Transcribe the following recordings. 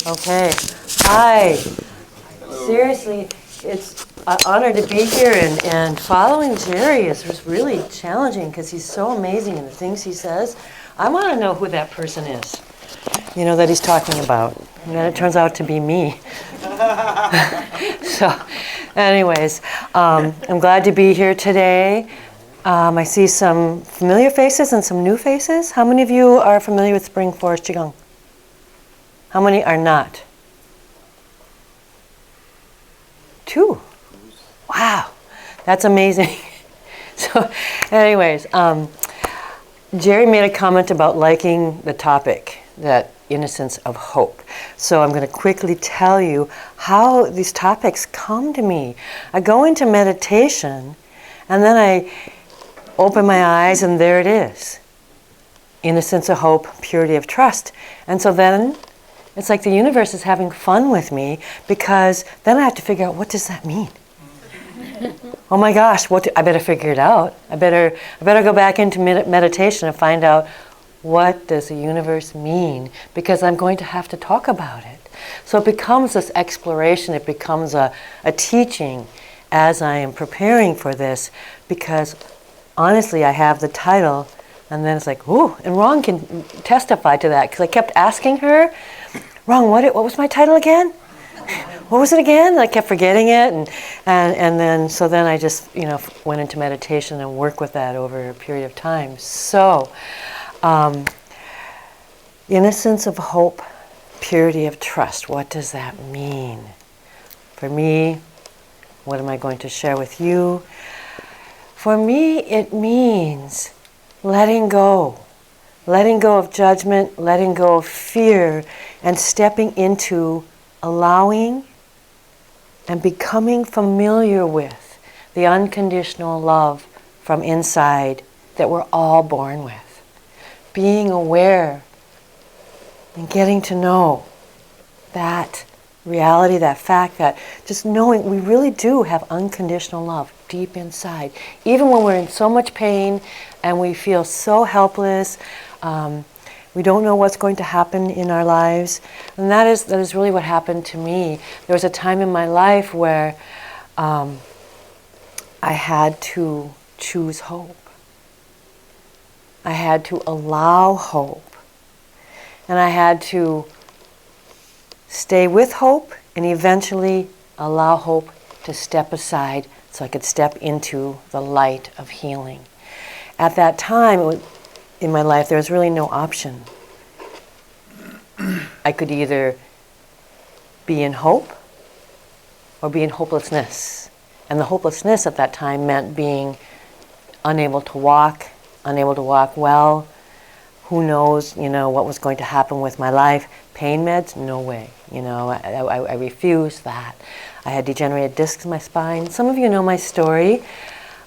Okay. Hi. Seriously, it's an honor to be here, and following Jerry is really challenging because he's so amazing in the things he says. I want to know who that person is, that he's talking about. And then it turns out to be me. So, anyways, I'm glad to be here today. I see some familiar faces and some new faces. How many of you are familiar with Spring Forest Qigong? How many are not? 2. Wow, that's amazing. So, anyways, Jerry made a comment about liking the topic, that innocence of hope. So I'm going to quickly tell you how these topics come to me. I go into meditation, and then I open my eyes, and there it is. Innocence of hope, purity of trust. And so then it's like the universe is having fun with me, because then I have to figure out, what does that mean? Oh my gosh, I better figure it out. I better go back into meditation and find out, what does the universe mean? Because I'm going to have to talk about it. So it becomes this exploration, it becomes a teaching as I am preparing for this, because honestly, I have the title, and then it's like, ooh, and Ron can testify to that, because I kept asking her, Ron, what was my title again? What was it again? And I kept forgetting it, and then I just went into meditation and worked with that over a period of time. So, innocence of hope, purity of trust. What does that mean? For me, what am I going to share with you? For me, it means letting go. Letting go of judgment, letting go of fear, and stepping into allowing and becoming familiar with the unconditional love from inside that we're all born with. Being aware and getting to know that reality, that fact, that just knowing we really do have unconditional love deep inside. Even when we're in so much pain and we feel so helpless, we don't know what's going to happen in our lives. And that is really what happened to me. There was a time in my life where I had to choose hope. I had to allow hope. And I had to stay with hope and eventually allow hope to step aside so I could step into the light of healing. At that time in my life, there was really no option. I could either be in hope or be in hopelessness. And the hopelessness at that time meant being unable to walk well. Who knows, what was going to happen with my life. Pain meds? No way. I refused that. I had degenerated discs in my spine. Some of you know my story,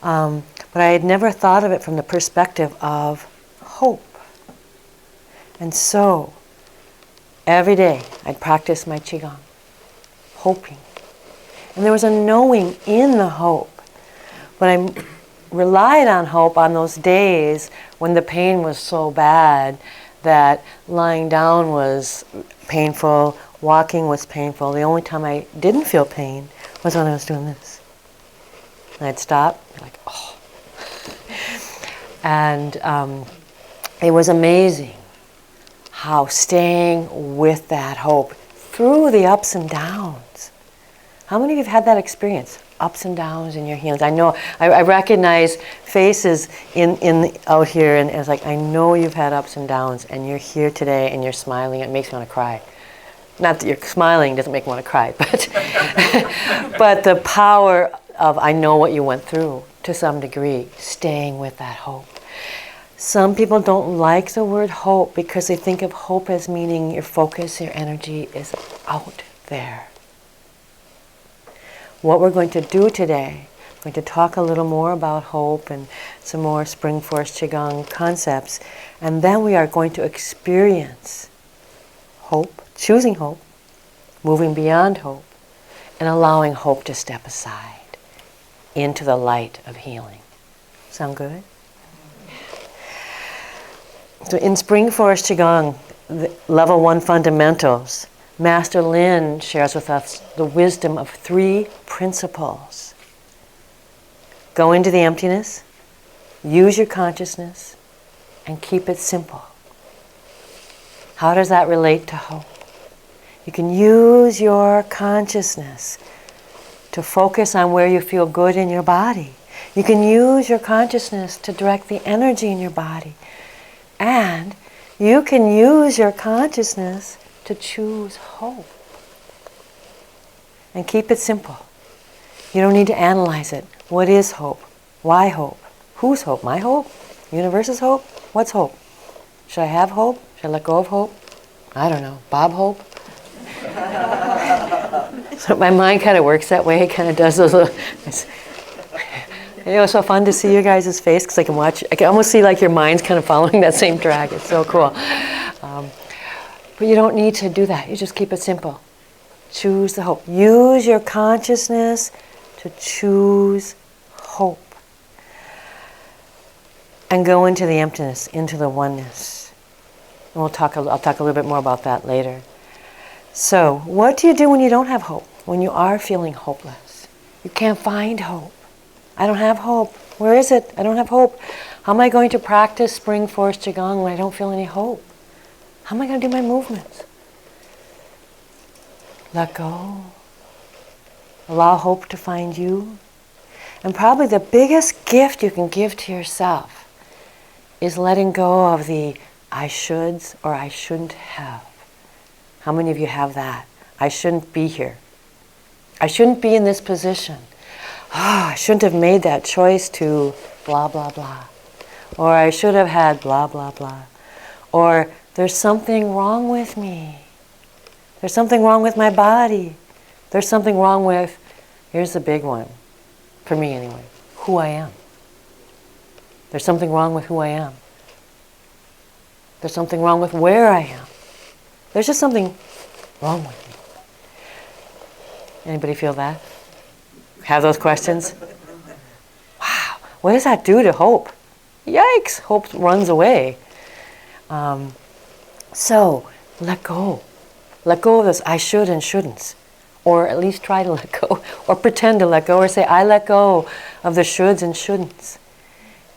but I had never thought of it from the perspective of hope. And so, every day I'd practice my Qigong, hoping. And there was a knowing in the hope. But I relied on hope on those days when the pain was so bad that lying down was painful, walking was painful. The only time I didn't feel pain was when I was doing this. And I'd stop, like, oh. And it was amazing how staying with that hope through the ups and downs. How many of you have had that experience? Ups and downs in your healings. I know, I recognize faces out here, and it's like, I know you've had ups and downs, and you're here today, and you're smiling. It makes me want to cry. Not that you're smiling doesn't make me want to cry, but but the power of, I know what you went through to some degree, staying with that hope. Some people don't like the word hope because they think of hope as meaning your focus, your energy is out there. What we're going to do today, we're going to talk a little more about hope and some more Spring Forest Qigong concepts, and then we are going to experience hope, choosing hope, moving beyond hope, and allowing hope to step aside into the light of healing. Sound good? So in Spring Forest Qigong, the level 1 fundamentals, Master Lin shares with us the wisdom of 3 principles. Go into the emptiness, use your consciousness, and keep it simple. How does that relate to hope? You can use your consciousness to focus on where you feel good in your body. You can use your consciousness to direct the energy in your body. And you can use your consciousness to choose hope. And keep it simple. You don't need to analyze it. What is hope? Why hope? Whose hope? My hope? Universe's hope? What's hope? Should I have hope? Should I let go of hope? I don't know. Bob Hope? So my mind kind of works that way. It kind of does those little... It's so fun to see your guys' face because I can almost see like your mind's kind of following that same track. It's so cool. But you don't need to do that. You just keep it simple. Choose the hope. Use your consciousness to choose hope. And go into the emptiness, into the oneness. And I'll talk a little bit more about that later. So, what do you do when you don't have hope? When you are feeling hopeless? You can't find hope. I don't have hope. Where is it? I don't have hope. How am I going to practice Spring Forest Qigong when I don't feel any hope? How am I going to do my movements? Let go. Allow hope to find you. And probably the biggest gift you can give to yourself is letting go of the I shoulds or I shouldn't have. How many of you have that? I shouldn't be here. I shouldn't be in this position. I shouldn't have made that choice to blah, blah, blah. Or I should have had blah, blah, blah. Or there's something wrong with me. There's something wrong with my body. There's something wrong with, here's the big one, for me anyway, who I am. There's something wrong with who I am. There's something wrong with where I am. There's just something wrong with me. Anybody feel that? Have those questions? Wow, what does that do to hope? Yikes, hope runs away. So, let go. Let go of this I should and shouldn'ts. Or at least try to let go. Or pretend to let go. Or say, I let go of the shoulds and shouldn'ts.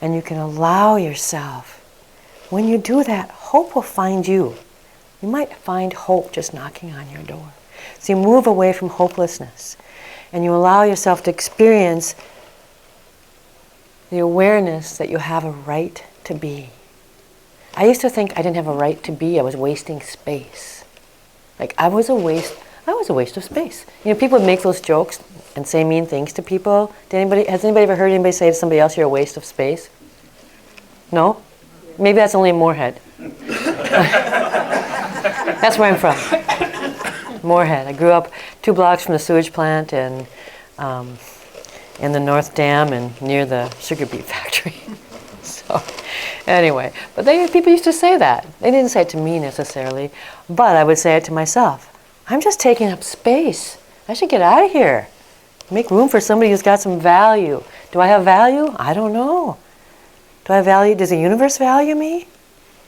And you can allow yourself. When you do that, hope will find you. You might find hope just knocking on your door. So you move away from hopelessness. And you allow yourself to experience the awareness that you have a right to be. I used to think I didn't have a right to be. I was wasting space. Like I was a waste of space. You know, people make those jokes and say mean things to people. Has anybody ever heard anybody say to somebody else, you're a waste of space? No? Maybe that's only in Moorhead. That's where I'm from. Moorhead. I grew up 2 blocks from the sewage plant and in the North Dam and near the sugar beet factory. So anyway, but people used to say that. They didn't say it to me necessarily, but I would say it to myself. I'm just taking up space. I should get out of here. Make room for somebody who's got some value. Do I have value? I don't know. Do I have value? Does the universe value me?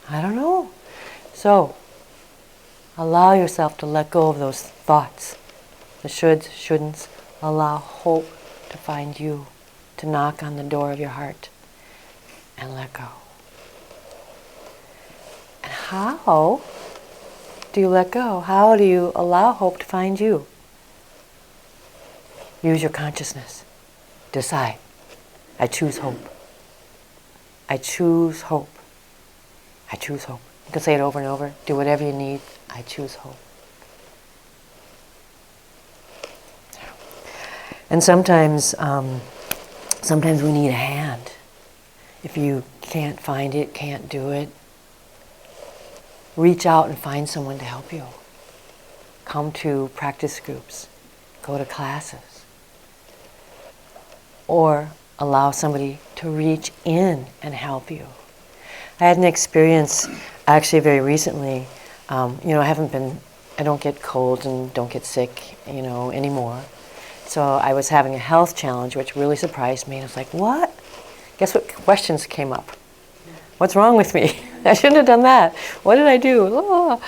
I don't know. So, allow yourself to let go of those thoughts. The shoulds, shouldn'ts. Allow hope to find you, to knock on the door of your heart, and let go. And how do you let go? How do you allow hope to find you? Use your consciousness. Decide. I choose hope. I choose hope. I choose hope. You can say it over and over. Do whatever you need. I choose hope. And sometimes we need a hand. If you can't find it, can't do it, reach out and find someone to help you. Come to practice groups. Go to classes. Or allow somebody to reach in and help you. I had an experience actually very recently. I don't get colds and don't get sick, anymore. So I was having a health challenge, which really surprised me. And I was like, what? Guess what questions came up? What's wrong with me? I shouldn't have done that. What did I do?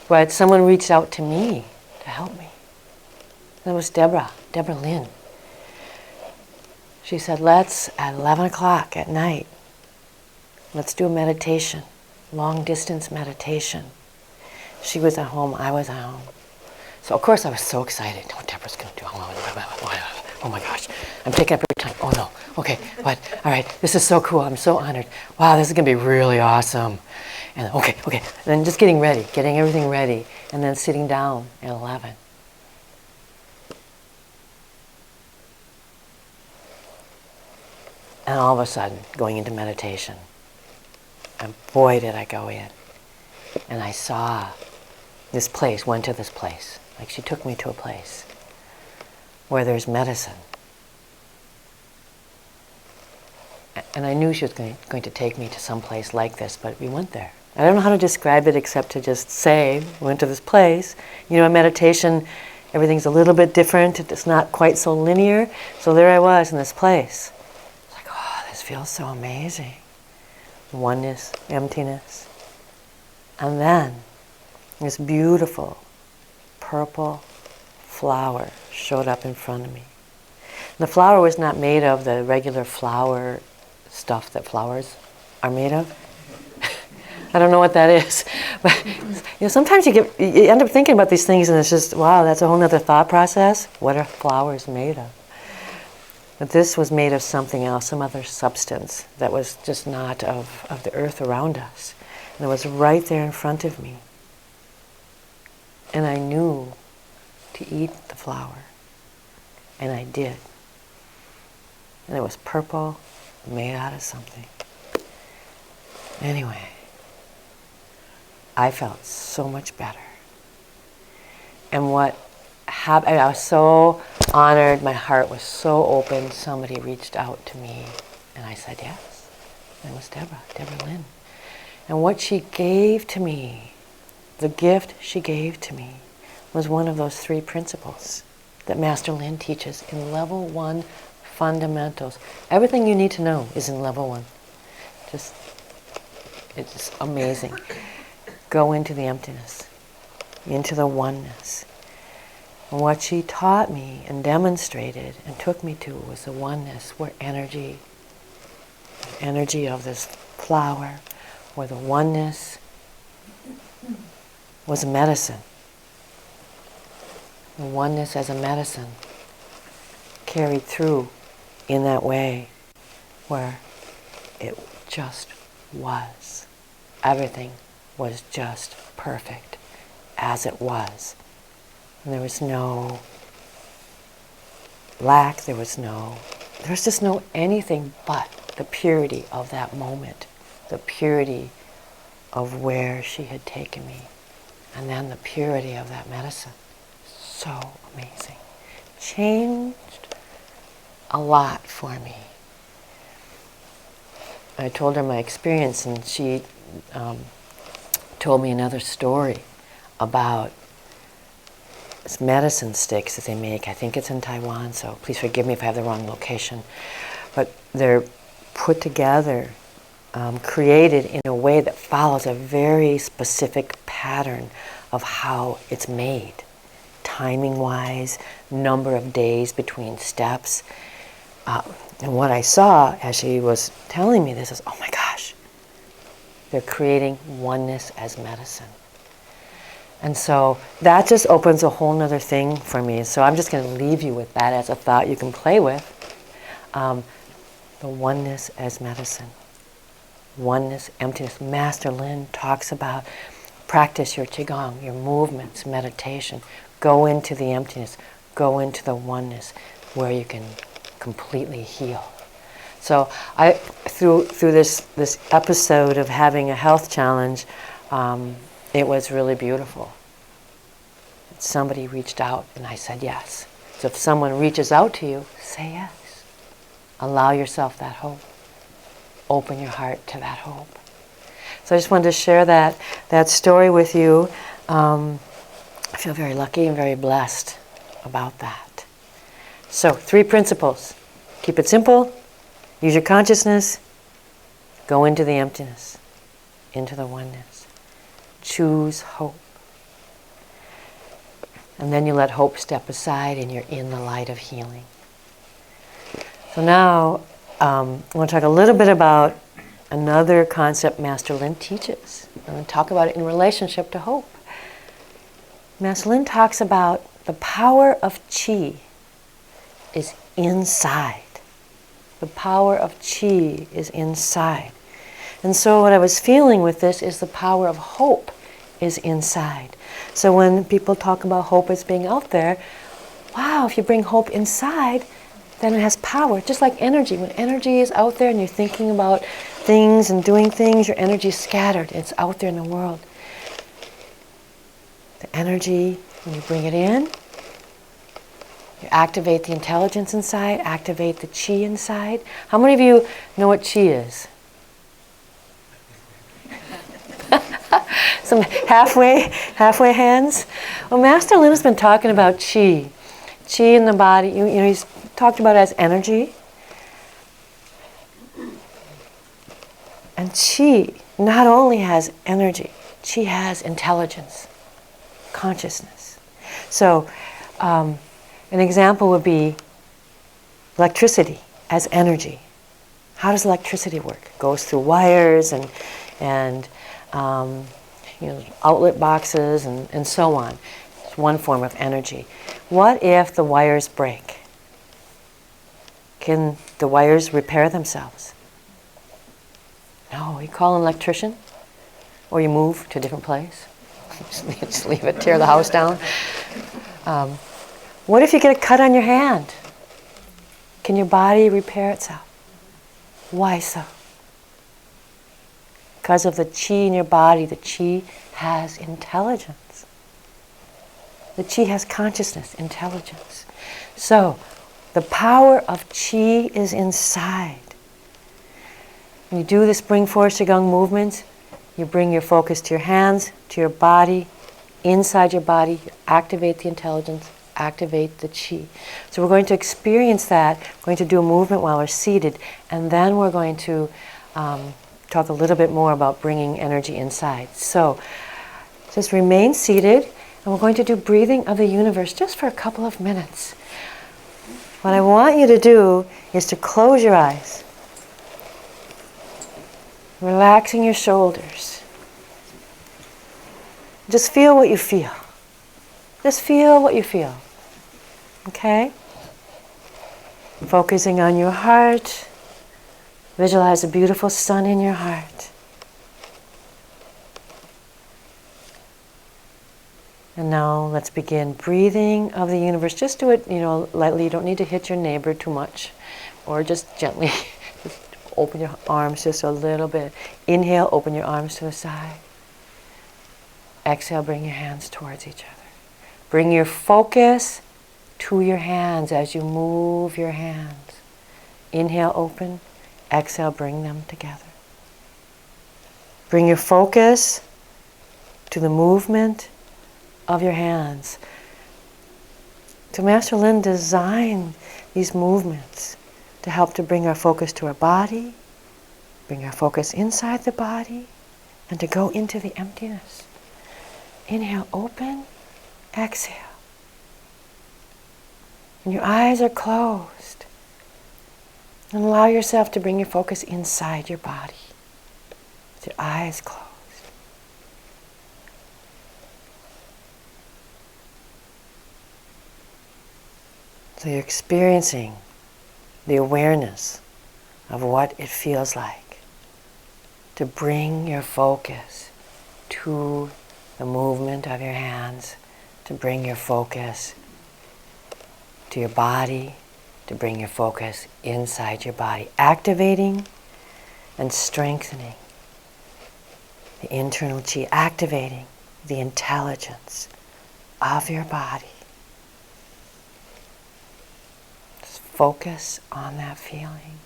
But someone reached out to me to help me. That was Deborah Lin. She said, let's, at 11 o'clock at night, let's do a meditation, long distance meditation. She was at home, I was at home. So of course I was so excited. Oh, Deborah's going to do it. Oh my gosh, I'm taking up her time. Oh no, okay, but all right, this is so cool. I'm so honored. Wow, this is going to be really awesome. And okay, and then just getting everything ready, and then sitting down at 11. And all of a sudden, going into meditation. And boy, did I go in. And I saw this place, went to this place. Like she took me to a place where there's medicine. And I knew she was going to take me to some place like this, but we went there. I don't know how to describe it except to just say, we went to this place. You know, in meditation, everything's a little bit different. It's not quite so linear. So there I was in this place. It's like, oh, this feels so amazing. Oneness, emptiness. And then this beautiful purple flower showed up in front of me. The flower was not made of the regular flower stuff that flowers are made of. I don't know what that is. But sometimes you end up thinking about these things and it's just, wow, that's a whole other thought process. What are flowers made of? But this was made of something else, some other substance that was just not of the earth around us. And it was right there in front of me. And I knew to eat the flower. And I did. And it was purple, made out of something. Anyway, I felt so much better. And what happened, I was so honored, my heart was so open, somebody reached out to me, and I said yes. And it was Deborah Lin. And what she gave to me, the gift she gave to me, was one of those 3 principles that Master Lin teaches in level 1 fundamentals. Everything you need to know is in level 1. It's amazing. Go into the emptiness, into the oneness. And what she taught me and demonstrated and took me to was the oneness where energy of this flower, where the oneness was a medicine. The oneness as a medicine carried through in that way where it just was. Everything was just perfect as it was. And there was no lack, there was just no anything but the purity of that moment, the purity of where she had taken me, and then the purity of that medicine. So amazing. Changed a lot for me. I told her my experience, and she told me another story about this medicine sticks that they make. I think it's in Taiwan, so please forgive me if I have the wrong location. But they're put together, created in a way that follows a very specific pattern of how it's made. Timing-wise, number of days between steps. And what I saw as she was telling me this is, oh my gosh, they're creating oneness as medicine. And so that just opens a whole nother thing for me. So I'm just going to leave you with that as a thought you can play with. The oneness as medicine. Oneness, emptiness. Master Lin talks about practice your Qigong, your movements, meditation. Go into the emptiness. Go into the oneness where you can completely heal. So I, through this episode of having a health challenge, it was really beautiful. Somebody reached out and I said yes. So if someone reaches out to you, say yes. Allow yourself that hope. Open your heart to that hope. So I just wanted to share that story with you. I feel very lucky and very blessed about that. So 3 principles. Keep it simple. Use your consciousness. Go into the emptiness. Into the oneness. Choose hope. And then you let hope step aside and you're in the light of healing. So now I want to talk a little bit about another concept Master Lin teaches. I'm going to talk about it in relationship to hope. Master Lin talks about the power of Qi is inside. The power of Qi is inside. And so what I was feeling with this is the power of hope is inside. So when people talk about hope as being out there, wow, if you bring hope inside, then it has power. Just like energy. When energy is out there and you're thinking about things and doing things, your energy is scattered. It's out there in the world. The energy, when you bring it in, you activate the intelligence inside, activate the Qi inside. How many of you know what Qi is? Some halfway hands. Well, Master Lin has been talking about Qi. Qi in the body, you know, he's talked about it as energy. And Qi not only has energy, Qi has intelligence, consciousness. So, an example would be electricity as energy. How does electricity work? It goes through wires and you know, outlet boxes and so on. It's one form of energy. What if the wires break? Can the wires repair themselves? No, you call an electrician or you move to a different place. Just leave it, tear the house down. What if you get a cut on your hand? Can your body repair itself? Why so? Because of the Qi in your body, the Qi has intelligence. The Qi has consciousness, intelligence. So, the power of Qi is inside. When you do the Spring Forest Qigong movements, you bring your focus to your hands, to your body, inside your body, you activate the intelligence, activate the Qi. So we're going to experience that. We're going to do a movement while we're seated, and then we're going to talk a little bit more about bringing energy inside. So just remain seated, and we're going to do breathing of the universe just for a couple of minutes. What I want you to do is to close your eyes, relaxing your shoulders. Just feel what you feel. Just feel what you feel. Okay? Focusing on your heart. Visualize a beautiful sun in your heart. And now let's begin breathing of the universe. Just do it, you know, lightly. You don't need to hit your neighbor too much. Or just gently. Just open your arms just a little bit. Inhale, open your arms to the side. Exhale, bring your hands towards each other. Bring your focus to your hands as you move your hands. Inhale, open. Exhale, bring them together. Bring your focus to the movement of your hands. So Master Lin designed these movements to help to bring our focus to our body, bring our focus inside the body, and to go into the emptiness. Inhale, open. Exhale. And your eyes are closed. And allow yourself to bring your focus inside your body with your eyes closed. So you're experiencing the awareness of what it feels like to bring your focus to the movement of your hands, to bring your focus to your body, to bring your focus inside your body, activating and strengthening the internal Qi, activating the intelligence of your body. Just focus on that feeling.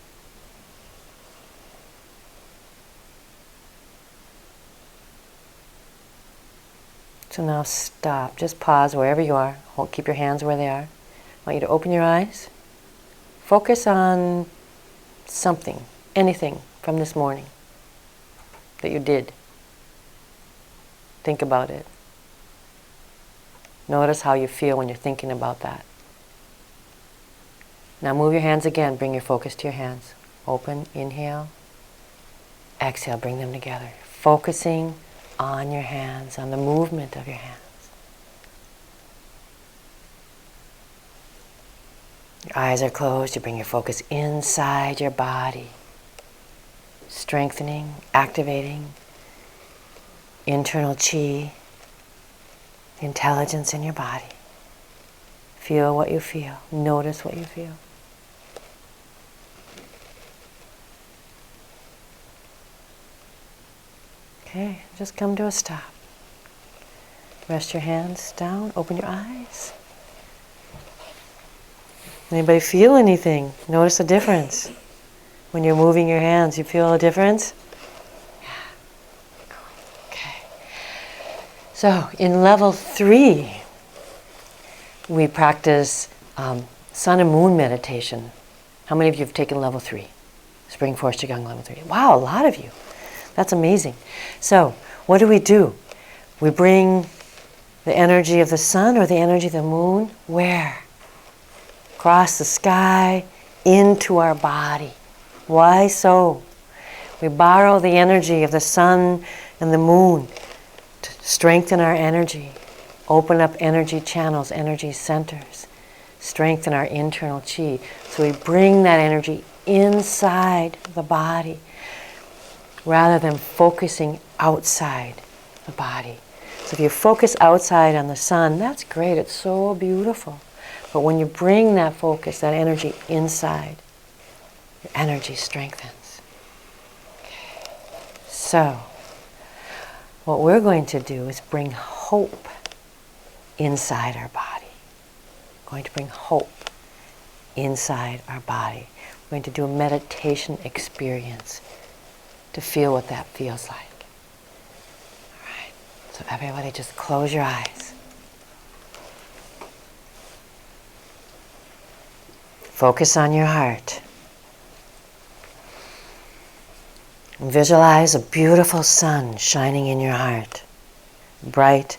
So now stop, just pause wherever you are. Keep your hands where they are. I want you to open your eyes. Focus on something, anything from this morning that you did. Think about it. Notice how you feel when you're thinking about that. Now move your hands again. Bring your focus to your hands. Open, inhale. Exhale, bring them together. Focusing on your hands, on the movement of your hands. Your eyes are closed. You bring your focus inside your body. Strengthening, activating internal chi, the intelligence in your body. Feel what you feel. Notice what you feel. Okay, just come to a stop. Rest your hands down, open your eyes. Anybody feel anything? Notice a difference. When you're moving your hands, you feel a difference? Yeah. Okay. So, in level 3, we practice sun and moon meditation. How many of you have taken level 3? Spring Forest Qigong level 3. Wow, a lot of you. That's amazing. So, what do? We bring the energy of the sun or the energy of the moon, where? Across the sky, into our body. Why so? We borrow the energy of the sun and the moon to strengthen our energy, open up energy channels, energy centers, strengthen our internal chi. So we bring that energy inside the body, rather than focusing outside the body. So if you focus outside on the sun, that's great, it's so beautiful. But when you bring that focus, that energy inside, your energy strengthens. Okay. So, what we're going to do is bring hope inside our body. We're going to bring hope inside our body. We're going to do a meditation experience to feel what that feels like. All right, so everybody just close your eyes. Focus on your heart. And visualize a beautiful sun shining in your heart. Bright,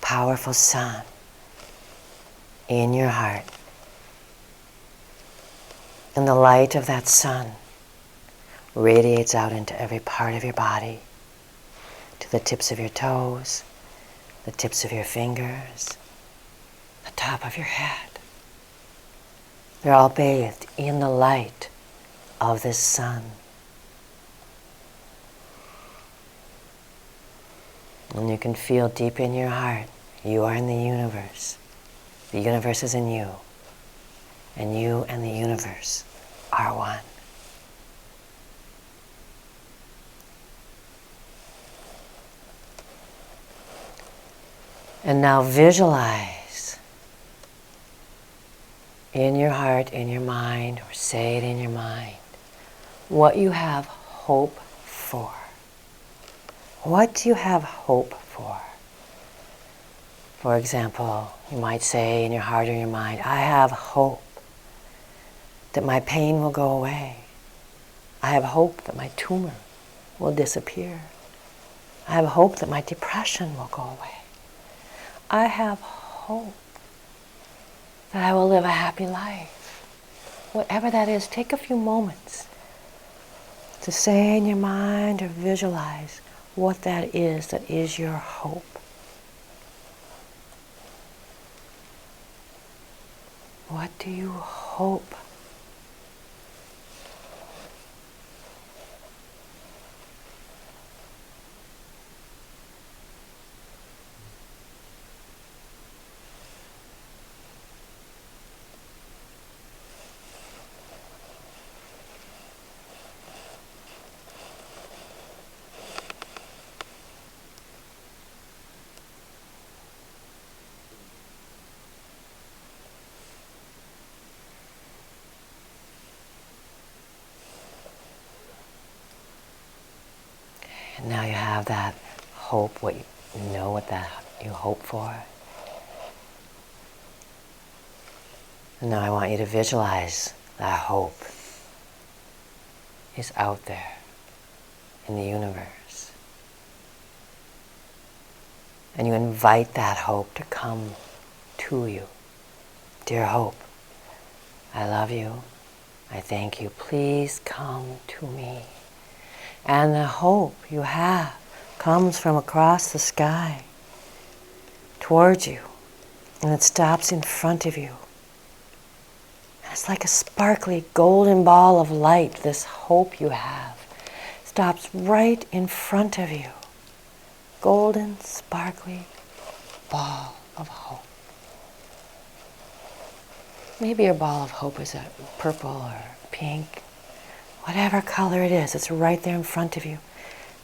powerful sun in your heart. And the light of that sun radiates out into every part of your body, to the tips of your toes, the tips of your fingers, the top of your head. They're all bathed in the light of this sun. And you can feel deep in your heart, you are in the universe. The universe is in you. And you and the universe are one. And now visualize in your heart, in your mind, or say it in your mind, what you have hope for. What do you have hope for? For example, you might say in your heart or your mind, I have hope that my pain will go away. I have hope that my tumor will disappear. I have hope that my depression will go away. I have hope that I will live a happy life. Whatever that is, take a few moments to say in your mind or visualize what that is your hope. What do you hope? And now you have that hope, what you know what that you hope for. And now I want you to visualize that hope is out there in the universe. And you invite that hope to come to you. Dear hope, I love you. I thank you. Please come to me. And the hope you have comes from across the sky towards you, and it stops in front of you. And it's like a sparkly golden ball of light, this hope you have stops right in front of you. Golden, sparkly ball of hope. Maybe your ball of hope is a purple or pink, whatever color it is, it's right there in front of you.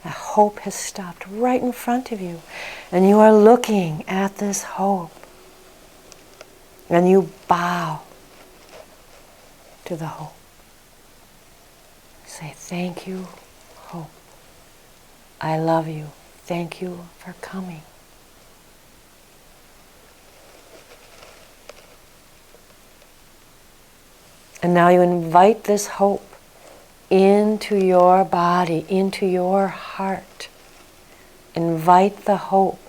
That hope has stopped right in front of you, and you are looking at this hope, and you bow to the hope. Say, thank you, hope. I love you. Thank you for coming. And now you invite this hope into your body, into your heart. Invite the hope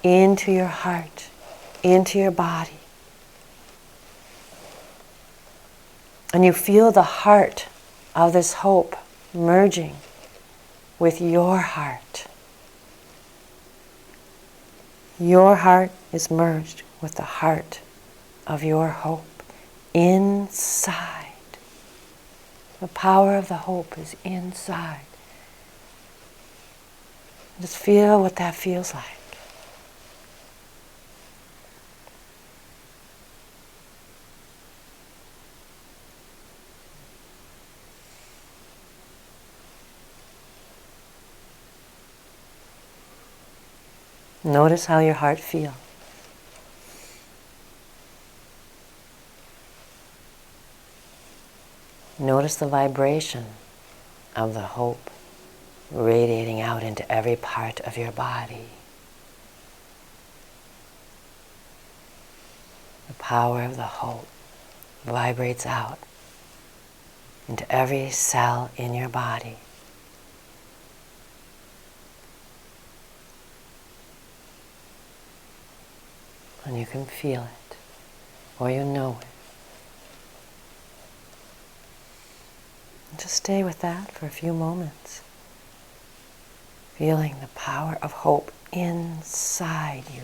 into your heart, into your body. And you feel the heart of this hope merging with your heart. Your heart is merged with the heart of your hope inside. The power of the hope is inside. Just feel what that feels like. Notice how your heart feels. Notice the vibration of the hope radiating out into every part of your body. The power of the hope vibrates out into every cell in your body. And you can feel it, or you know it. And just stay with that for a few moments, feeling the power of hope inside you.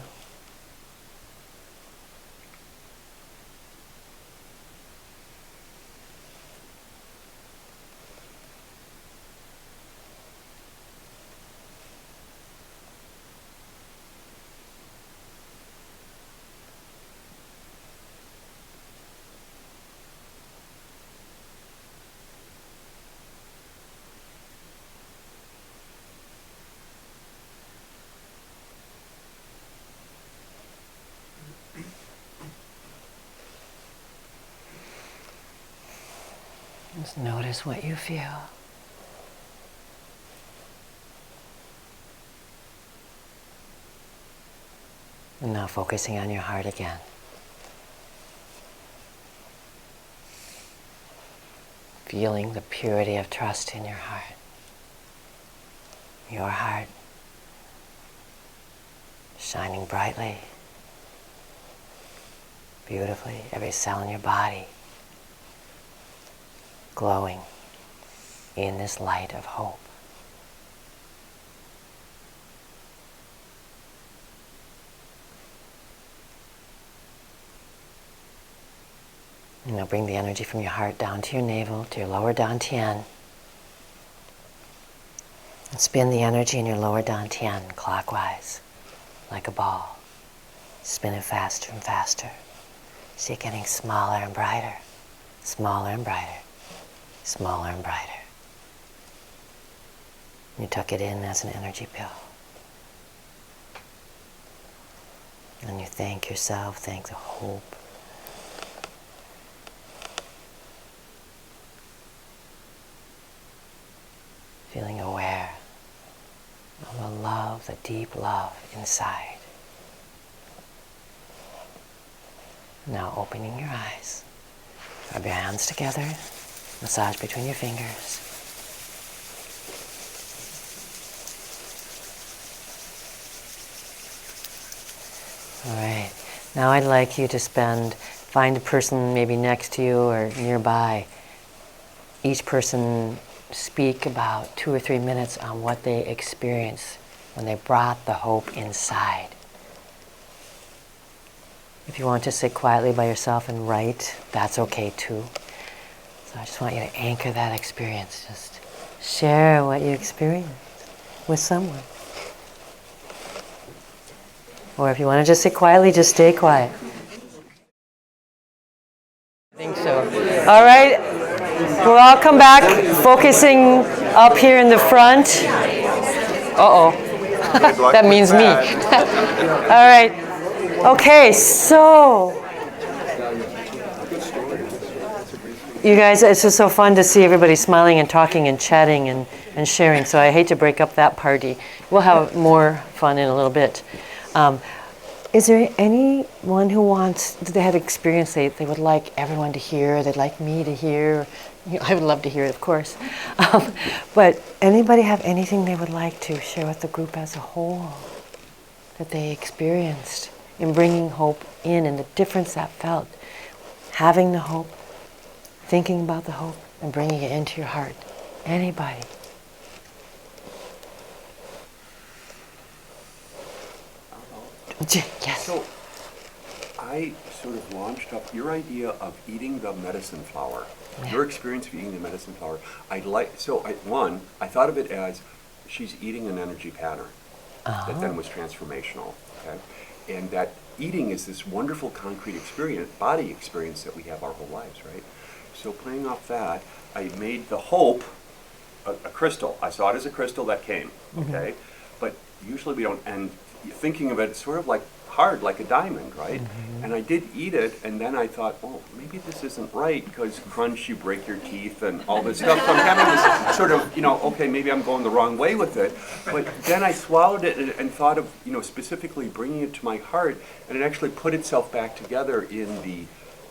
Just notice what you feel. And now focusing on your heart again. Feeling the purity of trust in your heart. Your heart shining brightly, beautifully, every cell in your body glowing in this light of hope. And now bring the energy from your heart down to your navel, to your lower dantian. And spin the energy in your lower dantian clockwise, like a ball. Spin it faster and faster. See it getting smaller and brighter, smaller and brighter, smaller and brighter. You tuck it in as an energy pill. And you thank yourself, thank the hope. Feeling aware of the love, the deep love inside. Now opening your eyes. Rub your hands together. Massage between your fingers. All right. Now I'd like you to find a person maybe next to you or nearby. Each person speak about 2 or 3 minutes on what they experienced when they brought the hope inside. If you want to sit quietly by yourself and write, that's okay too. So I just want you to anchor that experience. Just share what you experienced with someone. Or if you want to just sit quietly, just stay quiet. I think so. All right. We'll all come back, focusing up here in the front. Uh-oh. That means me. All right. Okay, so you guys, it's just so fun to see everybody smiling and talking and chatting and sharing. So I hate to break up that party. We'll have more fun in a little bit. Is there anyone who they had experience they would like everyone to hear, they'd like me to hear? I would love to hear it, of course. But anybody have anything they would like to share with the group as a whole that they experienced in bringing hope in and the difference that felt? Having the hope, thinking about the hope, and bringing it into your heart. Anybody? Yes. So I sort of launched up your idea of eating the medicine flower. Yeah. Your experience of eating the medicine flower. I thought of it as she's eating an energy pattern that then was transformational. Okay? And that eating is this wonderful concrete experience, body experience that we have our whole lives, right? So playing off that, I made the hope a crystal. I saw it as a crystal that came, okay? But usually we don't, and thinking of it, it's sort of like hard, like a diamond, right? And I did eat it, and then I thought, oh, maybe this isn't right, because crunch, you break your teeth and all this stuff. So I'm having this sort of, okay, maybe I'm going the wrong way with it. But then I swallowed it and thought of, specifically bringing it to my heart, and it actually put itself back together in the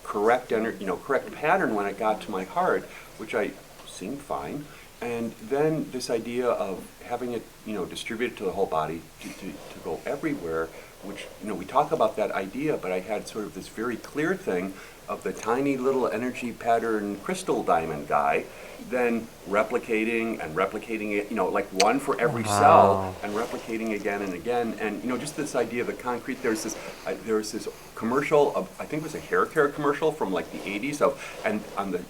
correct pattern when it got to my heart, which I seemed fine. And then this idea of having it, distributed to the whole body, to go everywhere, which, we talk about that idea, but I had sort of this very clear thing of the tiny little energy pattern crystal diamond guy, then replicating it, like one for every cell, and replicating again and again. And, just this idea of the concrete, there was this commercial of, I think it was a hair care commercial from like the 80s and on the,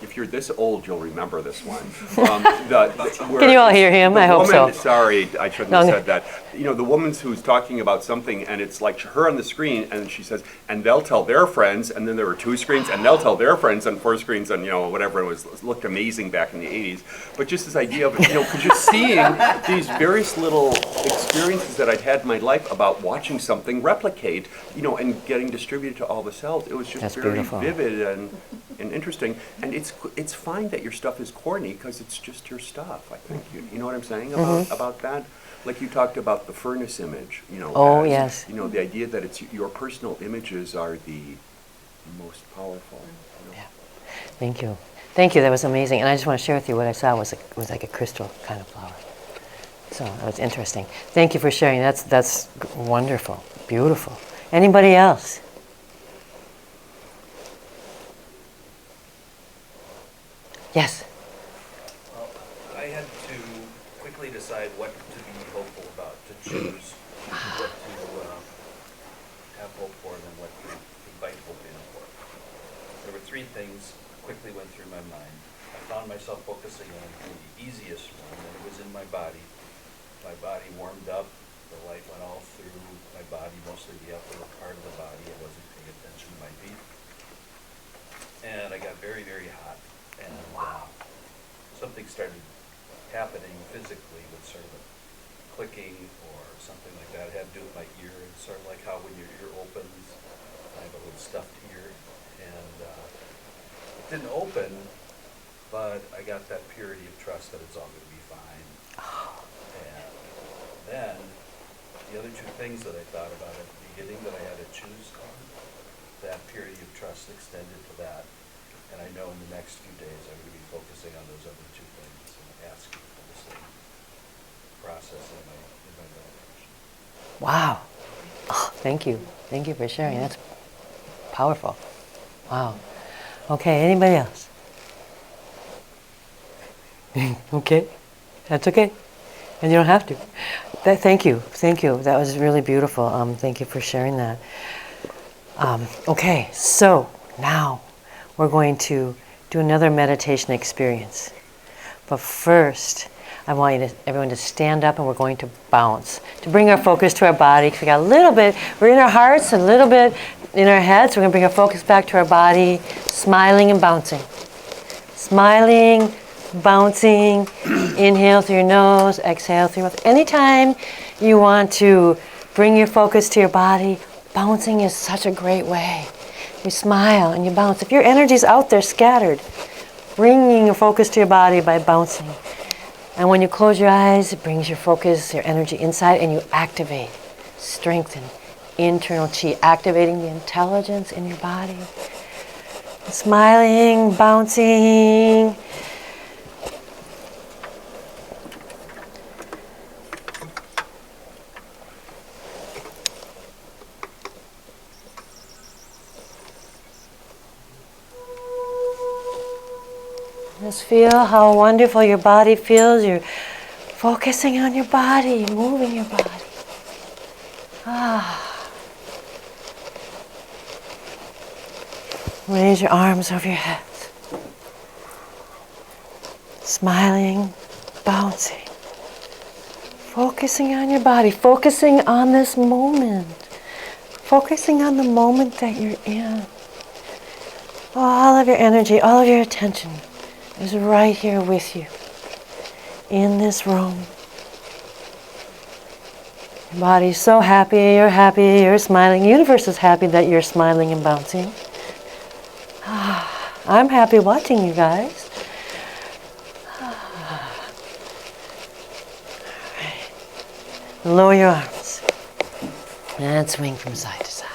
if you're this old, you'll remember this one. Can you all hear him? I hope so. Sorry, I shouldn't have said that. The woman who's talking about something, and it's like her on the screen, and she says, and they'll tell their friends, and then there were 2 screens, and they'll tell their friends on 4 screens, and whatever, it looked amazing back in the 80s. But just this idea of, because you're seeing these various little experiences that I'd had in my life about watching something replicate, and getting distributed to all the cells. It was just very beautiful. Vivid and interesting. And it's fine that your stuff is corny, because it's just your stuff, I think. You know what I'm saying about that? Like you talked about the furnace image, Yes. The idea that it's your personal images are the most powerful. Yeah. Thank you. That was amazing. And I just want to share with you what I saw was like a crystal kind of flower. So that was interesting. Thank you for sharing. That's wonderful, beautiful. Anybody else? Yes. Well, I had to quickly decide what to be hopeful about, to choose what to have hope for and what to invite hope in for. There were 3 things quickly went through my mind. I found myself focusing on the easiest one, and it was in my body. My body warmed up, the light went all through my body, mostly the upper part of the body. I wasn't paying attention to my feet. And I got very, very hot. And something started happening physically with sort of a clicking or something like that. It had to do with my ear. It's sort of like how when your ear opens, I have a little stuffed ear. And it didn't open, but I got that purity of trust that it's all going to be fine. And then the other 2 things that I thought about at the beginning that I had to choose on, that purity of trust extended to that. And I know in the next few days I'm going to be focusing on those other 2 things and asking for the same process in my meditation. Wow. Oh, thank you. Thank you for sharing. That's powerful. Wow. Okay, anybody else? Okay, that's okay. And you don't have to. Thank you. Thank you. That was really beautiful. Thank you for sharing that. Okay, so now we're going to do another meditation experience. But first, I want everyone to stand up and we're going to bounce. To bring our focus to our body, because we got a little bit, we're in our hearts and a little bit in our heads. We're going to bring our focus back to our body, smiling and bouncing. Smiling, bouncing, inhale through your nose, exhale through your mouth. Anytime you want to bring your focus to your body, bouncing is such a great way. You smile and you bounce. If your energy's out there scattered, bringing your focus to your body by bouncing. And when you close your eyes, it brings your focus, your energy inside, and you activate, strengthen internal chi, activating the intelligence in your body. Smiling, bouncing. Just feel how wonderful your body feels. You're focusing on your body, moving your body. Raise your arms over your head. Smiling, bouncing. Focusing on your body, focusing on this moment. Focusing on the moment that you're in. All of your energy, all of your attention is right here with you in this room. Your body's so happy, you're smiling. The universe is happy that you're smiling and bouncing. I'm happy watching you guys. Lower your arms and swing from side to side.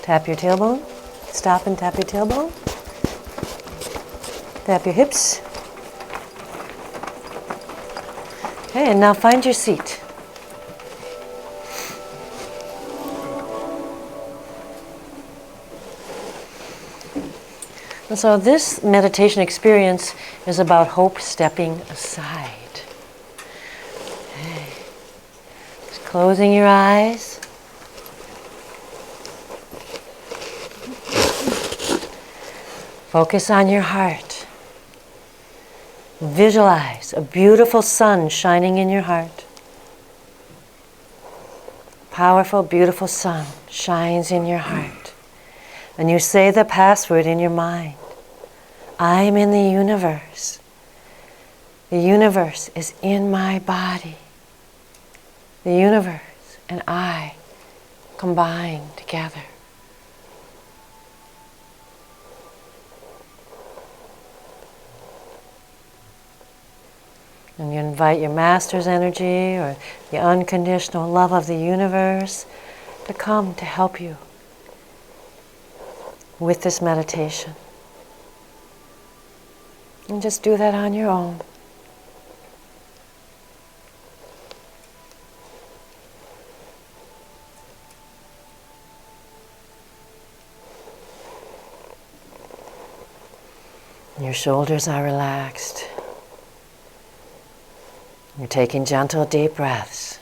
Tap your tailbone. Stop and tap your tailbone. Tap your hips. Okay, and now find your seat. And so this meditation experience is about hope stepping aside. Okay. Just closing your eyes. Focus on your heart. Visualize a beautiful sun shining in your heart. Powerful, beautiful sun shines in your heart. And you say the password in your mind. I am in the universe. The universe is in my body. The universe and I combine together. And you invite your master's energy or the unconditional love of the universe to come to help you with this meditation. And just do that on your own. Your shoulders are relaxed. You're taking gentle, deep breaths.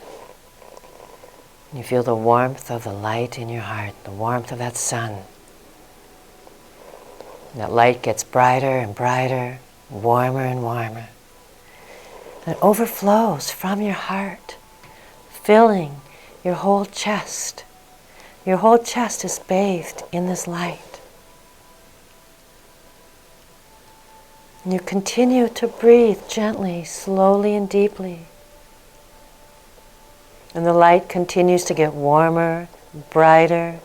You feel the warmth of the light in your heart, the warmth of that sun. That light gets brighter and brighter, warmer and warmer. And it overflows from your heart, filling your whole chest. Your whole chest is bathed in this light. And you continue to breathe gently, slowly and deeply. And the light continues to get warmer, brighter,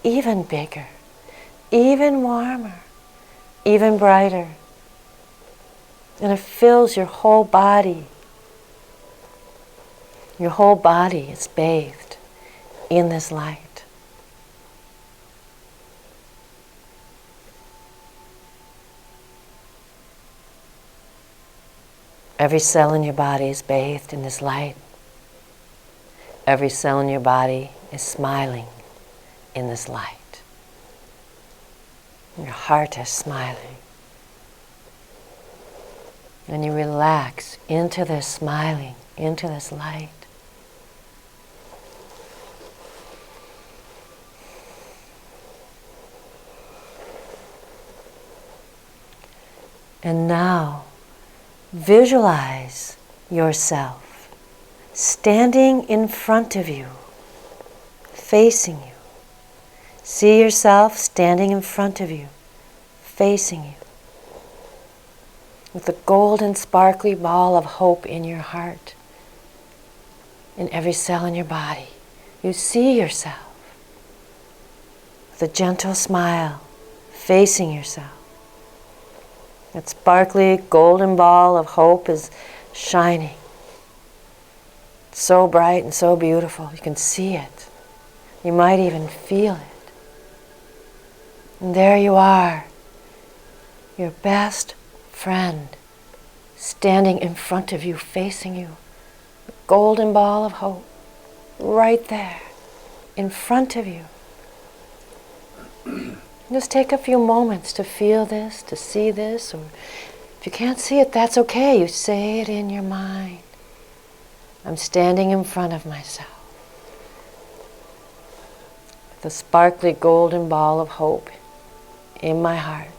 even bigger, even warmer, even brighter. And it fills your whole body. Your whole body is bathed in this light. Every cell in your body is bathed in this light. Every cell in your body is smiling in this light. Your heart is smiling. And you relax into this smiling, into this light. And now, visualize yourself standing in front of you, facing you. See yourself standing in front of you, facing you, with a golden sparkly ball of hope in your heart, in every cell in your body. You see yourself with a gentle smile, facing yourself. That sparkly golden ball of hope is shining. It's so bright and so beautiful. You can see it. You might even feel it. And there you are, your best friend, standing in front of you, facing you. The golden ball of hope, right there, in front of you. Just take a few moments to feel this, to see this, or if you can't see it, that's okay. You say it in your mind. I'm standing in front of myself. The sparkly golden ball of hope in my heart.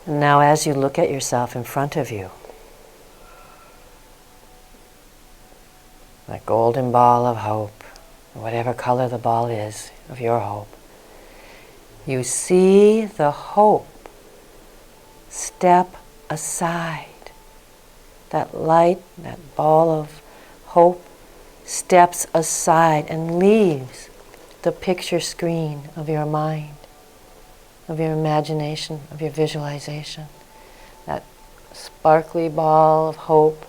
And now as you look at yourself in front of you, that golden ball of hope, whatever color the ball is of your hope, you see the hope step aside. That light, that ball of hope steps aside and leaves the picture screen of your mind, of your imagination, of your visualization. That sparkly ball of hope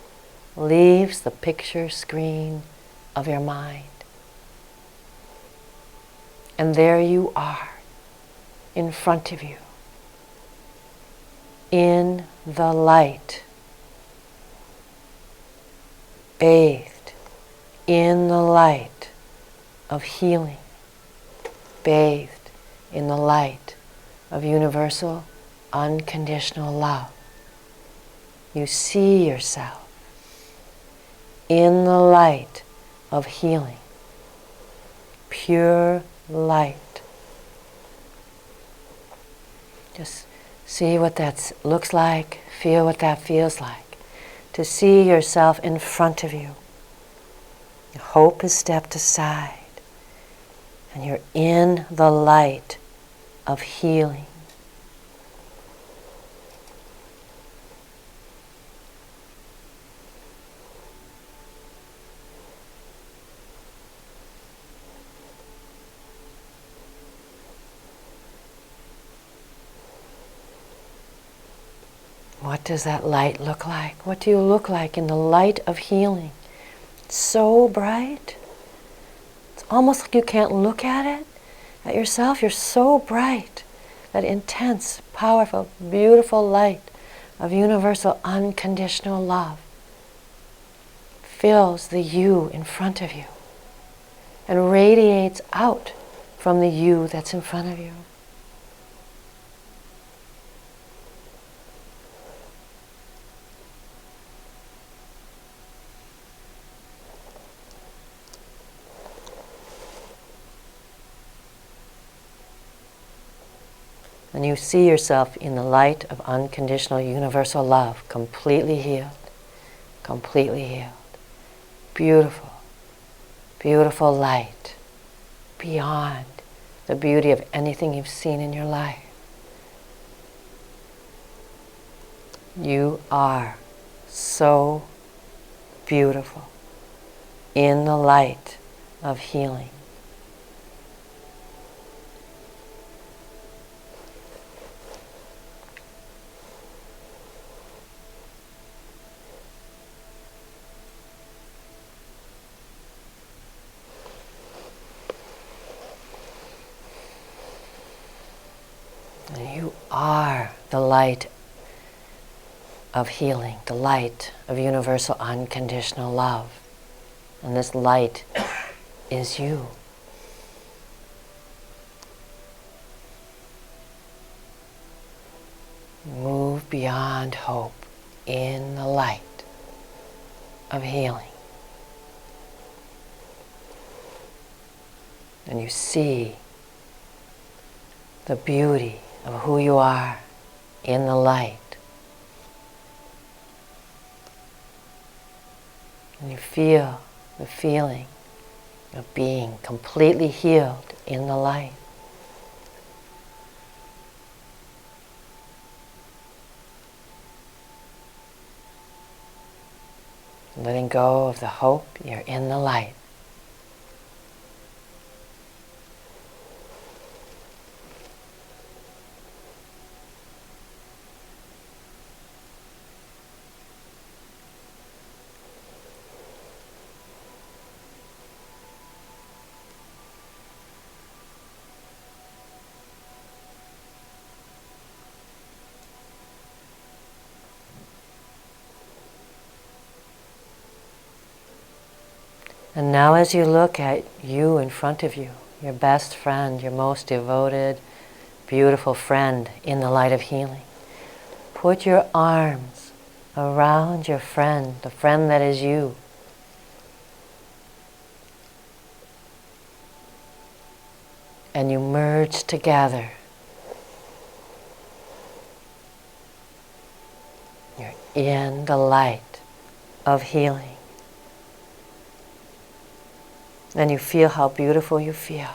leaves the picture screen of your mind. And there you are, in front of you, in the light, bathed in the light of healing, bathed in the light of universal, unconditional love. You see yourself in the light of healing, pure light. Just see what that looks like, feel what that feels like, to see yourself in front of you. Hope is stepped aside, and you're in the light of healing. What does that light look like? What do you look like in the light of healing? It's so bright. It's almost like you can't look at it, at yourself. You're so bright. That intense, powerful, beautiful light of universal, unconditional love fills the you in front of you and radiates out from the you that's in front of you. And you see yourself in the light of unconditional universal love, completely healed, completely healed. Beautiful, beautiful light, beyond the beauty of anything you've seen in your life. You are so beautiful in the light of healing. light of healing, the light of universal unconditional love. And this light is you. Move beyond hope in the light of healing. And you see the beauty of who you are in the light. And you feel the feeling of being completely healed in the light. Letting go of the hope, you're in the light. And now as you look at you in front of you, your best friend, your most devoted, beautiful friend in the light of healing, put your arms around your friend, the friend that is you. And you merge together. You're in the light of healing. And you feel how beautiful you feel.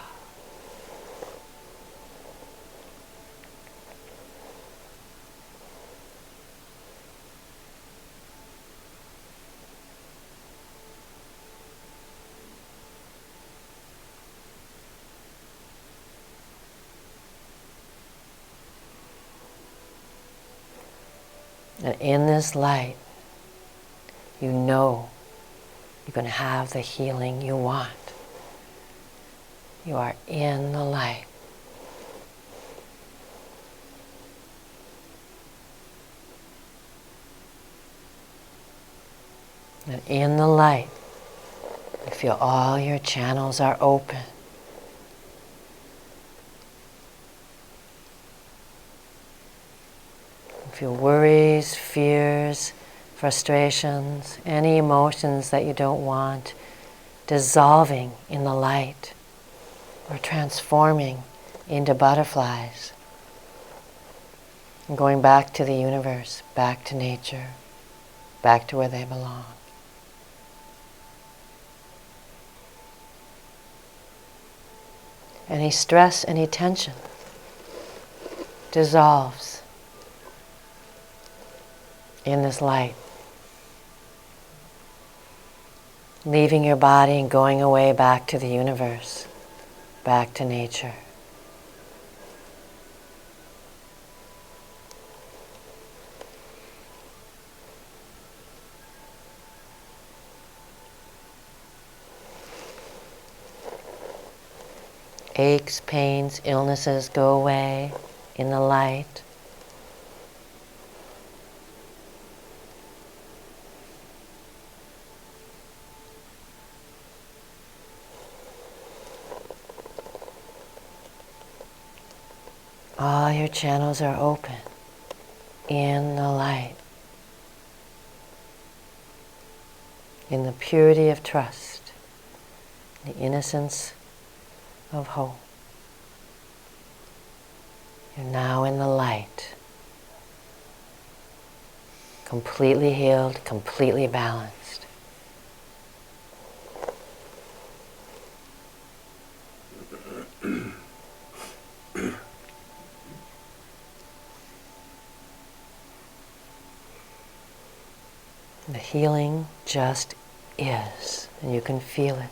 And in this light, you know you're going to have the healing you want. You are in the light. And in the light, you feel all your channels are open. You feel worries, fears, frustrations, any emotions that you don't want, dissolving in the light or transforming into butterflies. And going back to the universe, back to nature, back to where they belong. Any stress, any tension dissolves in this light, leaving your body and going away back to the universe, back to nature. Aches, pains, illnesses go away in the light. All your channels are open in the light, in the purity of trust, the innocence of hope. You're now in the light, completely healed, completely balanced. The healing just is, and you can feel it.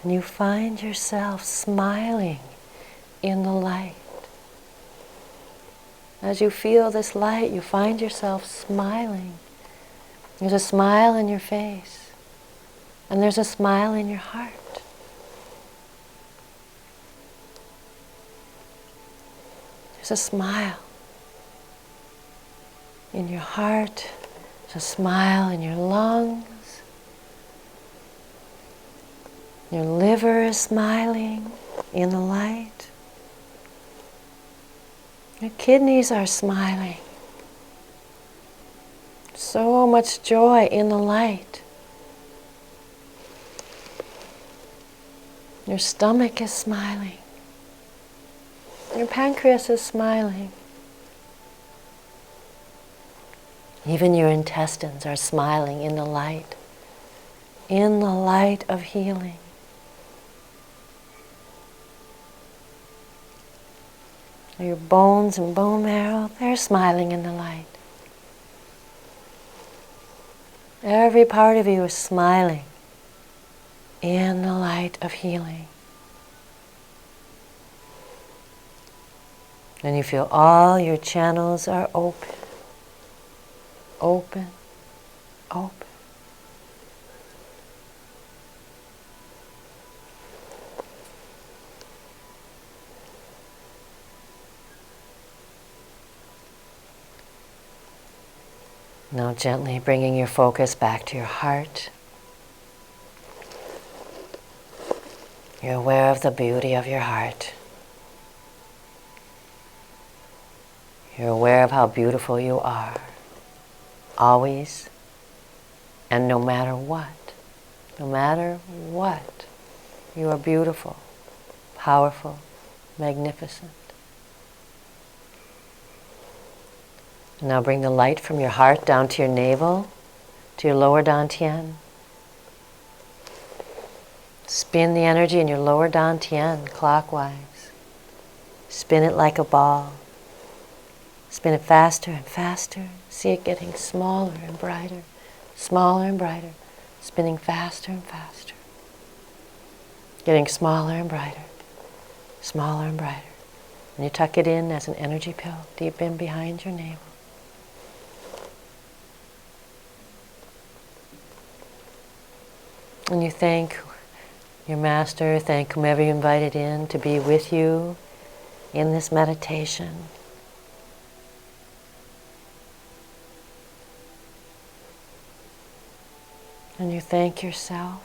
And you find yourself smiling in the light. As you feel this light, you find yourself smiling. There's a smile in your face, and there's a smile in your heart. There's a smile in your heart, there's a smile in your lungs. Your liver is smiling in the light. Your kidneys are smiling. So much joy in the light. Your stomach is smiling. Your pancreas is smiling. Even your intestines are smiling in the light of healing. Your bones and bone marrow, they're smiling in the light. Every part of you is smiling in the light of healing. And you feel all your channels are open, open, open. Now gently bringing your focus back to your heart. You're aware of the beauty of your heart. You're aware of how beautiful you are, always, and no matter what, you are beautiful, powerful, magnificent. Now bring the light from your heart down to your navel, to your lower dantian. Spin the energy in your lower dantian clockwise. Spin it like a ball. Spin it faster and faster. See it getting smaller and brighter, spinning faster and faster. Getting smaller and brighter, smaller and brighter. And you tuck it in as an energy pill deep in behind your navel. And you thank your master, thank whomever you invited in to be with you in this meditation. And you thank yourself.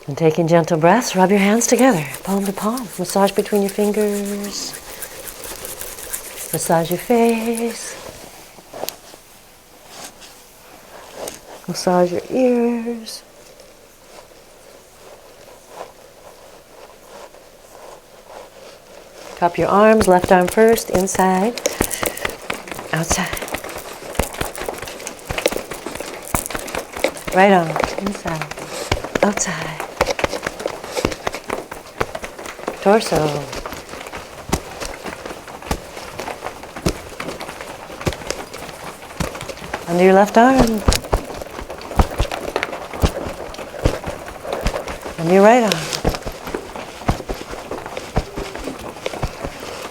And taking gentle breaths, rub your hands together, palm to palm. Massage between your fingers. Massage your face. Massage your ears. Cup your arms, left arm first, inside, outside. Right arm, inside, outside. Torso. Under your left arm. And your right arm.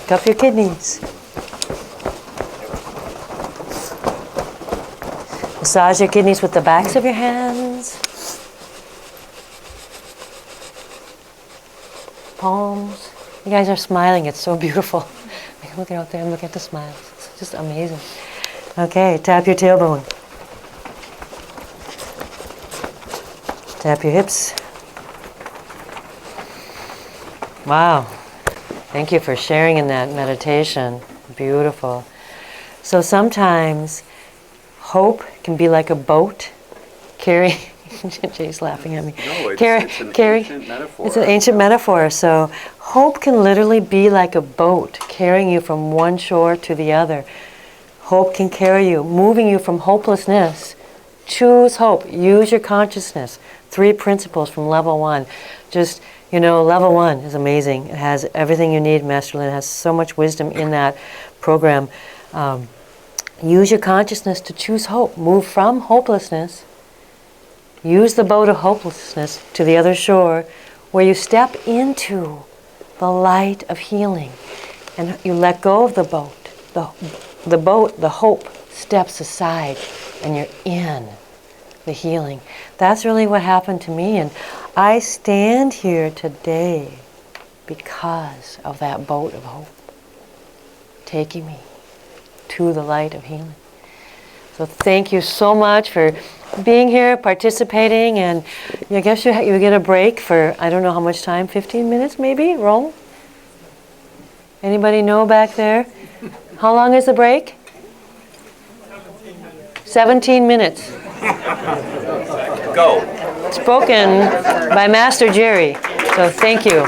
Cup your kidneys. Massage your kidneys with the backs of your hands. Palms. You guys are smiling. It's so beautiful. Look out there and look at the smiles. It's just amazing. Okay, tap your tailbone. Tap your hips. Wow. Thank you for sharing in that meditation. Beautiful. So sometimes hope can be like a boat carrying. Jay's laughing at me. No, it's an ancient metaphor. It's an ancient metaphor. So hope can literally be like a boat carrying you from one shore to the other. Hope can carry you, moving you from hopelessness. Choose hope. Use your consciousness. 3 principles from level 1. Just, level 1 is amazing. It has everything you need. Master Lin has so much wisdom in that program. Use your consciousness to choose hope. Move from hopelessness Use the boat of hopelessness to the other shore, where you step into the light of healing. And you let go of the boat. The boat, the hope, steps aside, and you're in the healing. That's really what happened to me. And I stand here today because of that boat of hope taking me to the light of healing. So thank you so much for being here, participating, and I guess you get a break for, I don't know how much time, 15 minutes maybe, roll? Anybody know back there? How long is the break? 17 minutes. Go. Spoken by Master Jerry. So thank you.